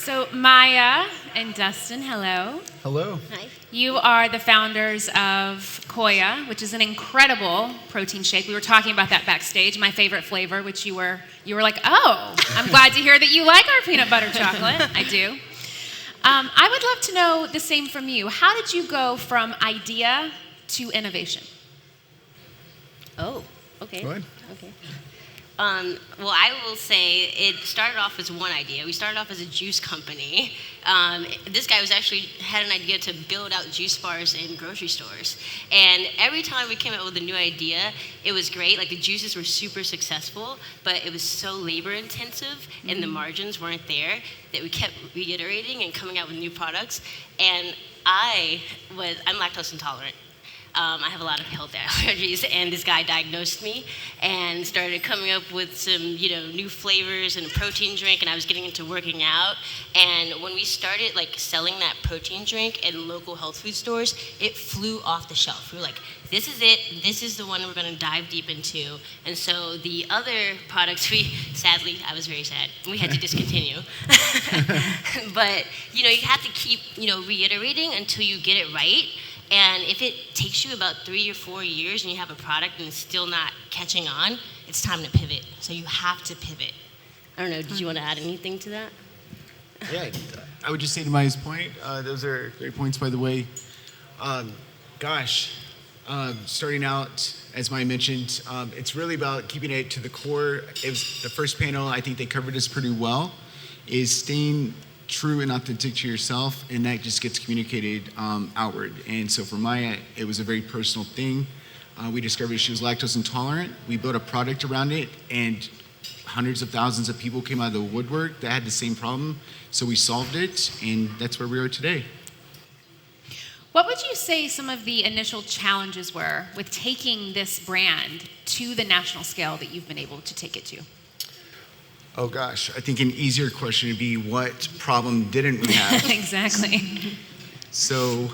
So Maya and Dustin, hello. Hello. Hi. You are the founders of Koia, which is an incredible protein shake. We were talking about that backstage, my favorite flavor, which you were like, oh, I'm glad to hear that you like our peanut butter chocolate. I do. I would love to know the same from you. How did you go from idea to innovation? Oh, okay. Go ahead. Okay. Well, I will say it started off as one idea. We started off as a juice company. This guy had an idea to build out juice bars in grocery stores. And every time we came up with a new idea, it was great. Like the juices were super successful, but it was so labor intensive and the margins weren't there that we kept reiterating and coming out with new products. And I'm lactose intolerant. I have a lot of health allergies, and this guy diagnosed me and started coming up with some, new flavors and a protein drink, and I was getting into working out. And when we started selling that protein drink in local health food stores, it flew off the shelf. We were like, this is it. This is the one we're going to dive deep into. And so the other products, sadly, I was very sad. We had to discontinue. But, you have to keep, reiterating until you get it right. And if it takes you about 3 or 4 years and you have a product and it's still not catching on, it's time to pivot. So you have to pivot. I don't know, did you want to add anything to that? Yeah, I would just say to Maya's point, those are great points, by the way. Starting out, as Maya mentioned, it's really about keeping it to the core. It was the first panel, I think they covered this pretty well, is staying true and authentic to yourself, and that just gets communicated outward. And so for Maya, it was a very personal thing. We discovered she was lactose intolerant. We built a product around it, and hundreds of thousands of people came out of the woodwork that had the same problem. So we solved it, and that's where we are today. What would you say some of the initial challenges were with taking this brand to the national scale that you've been able to take it to? Oh gosh, I think an easier question would be, what problem didn't we have? Exactly. So,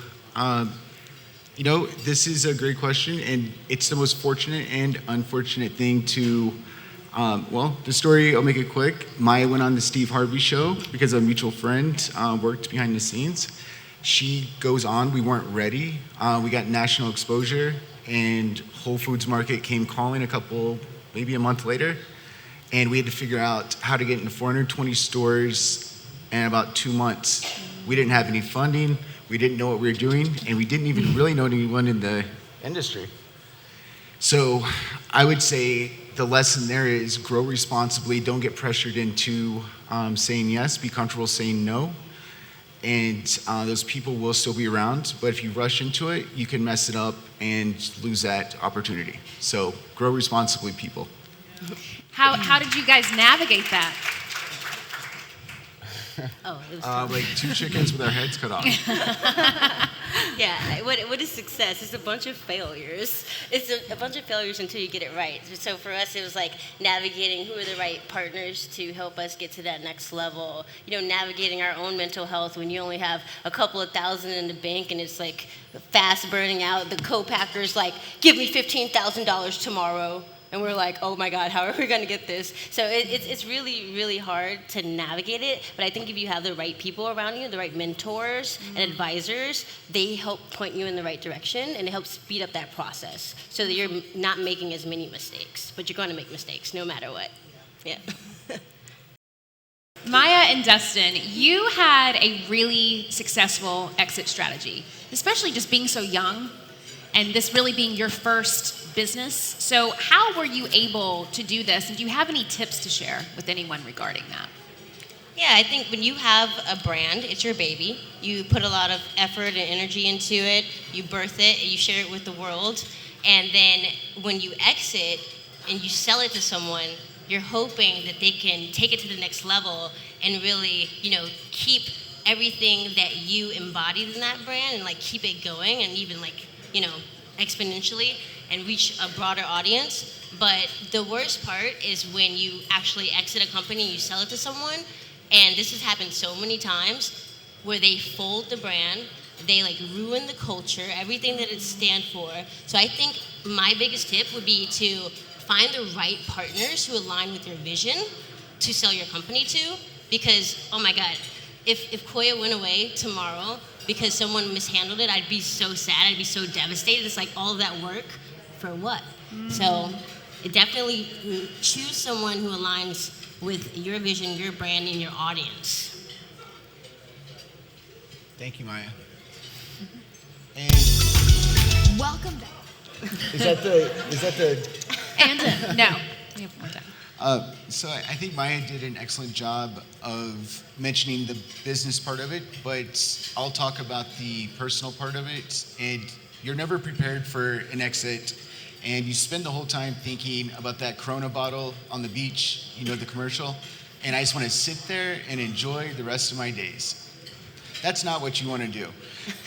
this is a great question, and it's the most fortunate and unfortunate thing to, the story, I'll make it quick. Maya went on the Steve Harvey show because a mutual friend worked behind the scenes. She goes on, we weren't ready. We got national exposure, and Whole Foods Market came calling maybe a month later. And we had to figure out how to get into 420 stores in about 2 months. We didn't have any funding, we didn't know what we were doing, and we didn't even really know anyone in the industry. So I would say the lesson there is grow responsibly, don't get pressured into saying yes, be comfortable saying no. And those people will still be around, but if you rush into it, you can mess it up and lose that opportunity. So grow responsibly, people. How did you guys navigate that? Oh, it was like 2 chickens with our heads cut off. Yeah, what is success? It's a bunch of failures. It's a bunch of failures until you get it right. So for us, it was like navigating who are the right partners to help us get to that next level. Navigating our own mental health when you only have a couple of thousand in the bank and it's like fast burning out. The co-packer's like, give me $15,000 tomorrow. And we're like, oh my God, how are we going to get this? So it's really, really hard to navigate it. But I think if you have the right people around you, the right mentors and advisors, they help point you in the right direction and it helps speed up that process so that you're not making as many mistakes. But you're going to make mistakes no matter what. Yeah. Maya and Dustin, you had a really successful exit strategy, especially just being so young and this really being your first business. So how were you able to do this? And do you have any tips to share with anyone regarding that? Yeah, I think when you have a brand, it's your baby. You put a lot of effort and energy into it. You birth it, and you share it with the world. And then when you exit and you sell it to someone, you're hoping that they can take it to the next level and really, keep everything that you embodied in that brand and keep it going and even exponentially and reach a broader audience. But the worst part is when you actually exit a company and you sell it to someone, and this has happened so many times, where they fold the brand, they ruin the culture, everything that it stands for. So I think my biggest tip would be to find the right partners who align with your vision to sell your company to, because, oh my God, if Koia went away tomorrow because someone mishandled it, I'd be so sad. I'd be so devastated. It's like all of that work for what? So definitely choose someone who aligns with your vision, your brand, and your audience. Thank you, Maya. And Welcome back. is that the? And no, we have more time. So I think Maya did an excellent job of mentioning the business part of it, but I'll talk about the personal part of it. And you're never prepared for an exit, and you spend the whole time thinking about that Corona bottle on the beach, you know, the commercial, and I just want to sit there and enjoy the rest of my days. That's not what you want to do.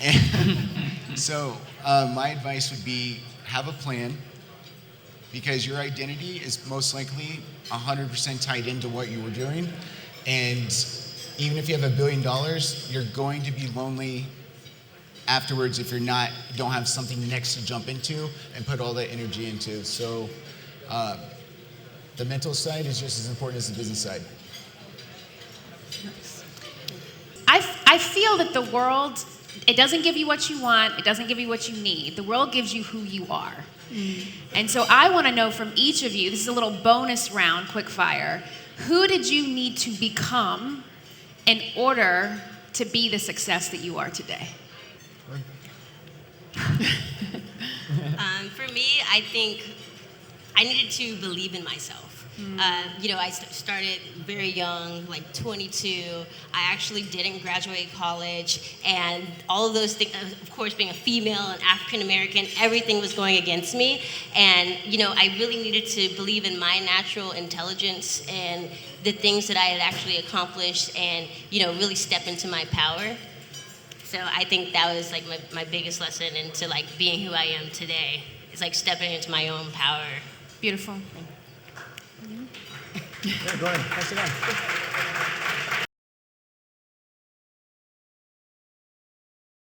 And so my advice would be have a plan, because your identity is most likely 100% tied into what you were doing. And even if you have $1 billion, you're going to be lonely afterwards if you're don't have something next to jump into and put all that energy into. So the mental side is just as important as the business side. I feel that the world, it doesn't give you what you want, it doesn't give you what you need. The world gives you who you are. And so I want to know from each of you, this is a little bonus round, quick fire, who did you need to become in order to be the success that you are today? For me, I think I needed to believe in myself. I started very young, like 22. I actually didn't graduate college, and all of those things, of course, being a female and African American, everything was going against me. And, I really needed to believe in my natural intelligence and the things that I had actually accomplished and, really step into my power. So I think that was like my biggest lesson into like being who I am today. It's like stepping into my own power. Beautiful. Yeah, go ahead. Pass it on.